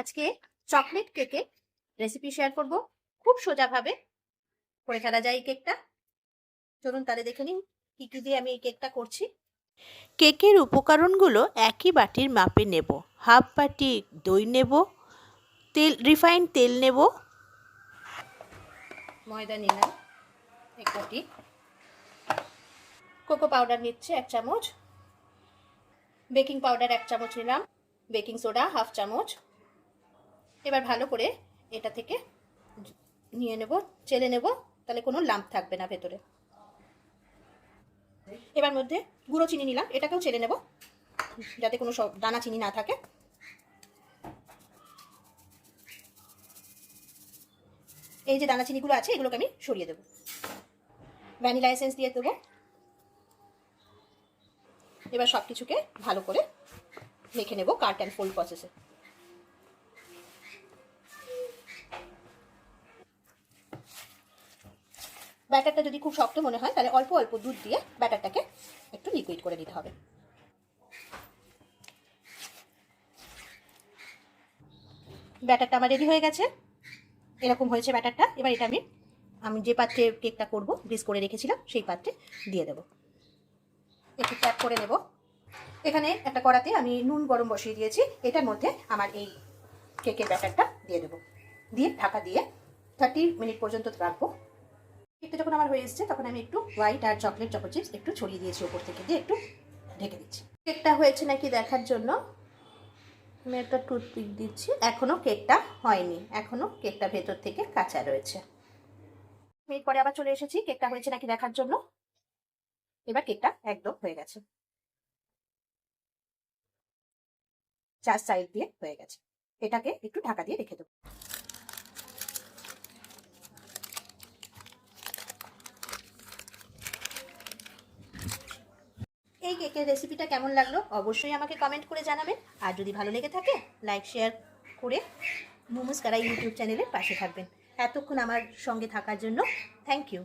আজকে চকলেট কেকের recipe share করব। খুব সোজাভাবে করে ফেলা যায় এই কেকটা। চলুন তাহলে দেখে নিন কি কি দিয়ে আমি এই কেকটা করছি। কেকের উপকরণগুলো একই বাটির মাপে নেব। হাফ বাটি দই নেব, রিফাইন্ড তেল নেব, ময়দা নিলাম 1 বাটি, কোকো পাউডার নিচ্ছে 1 চামচ, বেকিং পাউডার 1 চামচ নিলাম, বেকিং সোডা হাফ চামচ। এবার ভালো করে এটা থেকে নিয়ে নেব, চেলে নেব, তাহলে কোনো লাম্প থাকবে না ভেতরে। এবার মধ্যে গুঁড়ো চিনি নিলাম, এটাকেও চেলে নেব যাতে কোনো সব দানা চিনি না থাকে। এই যে দানা চিনিগুলো আছে এগুলোকে আমি সরিয়ে দেবো। ভ্যানিলা এসেন্স দিয়ে দেবো। এবার সব কিছুকে ভালো করে মেখে নেব কাট অ্যান্ড ফোল্ড প্রসেসে। ব্যাটারটা যদি খুব শক্ত মনে হয় তাহলে অল্প অল্প দুধ দিয়ে ব্যাটারটাকে একটু লিকুইড করে দিতে হবে। ব্যাটারটা আমার রেডি হয়ে গেছে, এরকম হয়েছে ব্যাটারটা। এবার এটা আমি যে পাত্রে কেকটা করব গ্রিস করে রেখেছিলাম সেই পাত্রে দিয়ে দেব। একটু ট্যাপ করে নেব। এখানে একটা কড়াতে আমি নুন গরম বসিয়ে দিয়েছি, এটার মধ্যে আমার এই কেকের ব্যাটারটা দিয়ে দেবো, দিয়ে ঢাকা দিয়ে 30 মিনিট পর্যন্ত রাখবো। কেকটা যখন আমার হয়ে এসছে তখন আমি একটু হোয়াইট আর চকলেট চকো চিপস একটু ছড়িয়ে দিয়েছি ওপর থেকে, দিয়ে একটু ঢেকে দিচ্ছি। কেকটা হয়েছে নাকি দেখার জন্য আমি একটা টুথপিক দিচ্ছি। এখনো কেকটা হয়নি, এখনো কেকটা ভেতর থেকে কাঁচা রয়েছে। মিনিট পরে আবার চলে এসেছি কেকটা হয়েছে নাকি দেখার জন্য। এবার কেকটা একদম হয়ে গেছে, 4 সাইড দিয়ে হয়ে গেছে। এটাকে একটু ঢাকা দিয়ে রেখে দেবো। এই কেকের রেসিপিটা কেমন লাগলো অবশ্যই আমাকে কমেন্ট করে জানাবেন। আর যদি ভালো লেগে থাকে লাইক শেয়ার করে মোমোস কারাই ইউটিউব চ্যানেলের পাশে থাকবেন। এতক্ষণ আমার সঙ্গে থাকার জন্য থ্যাংক ইউ।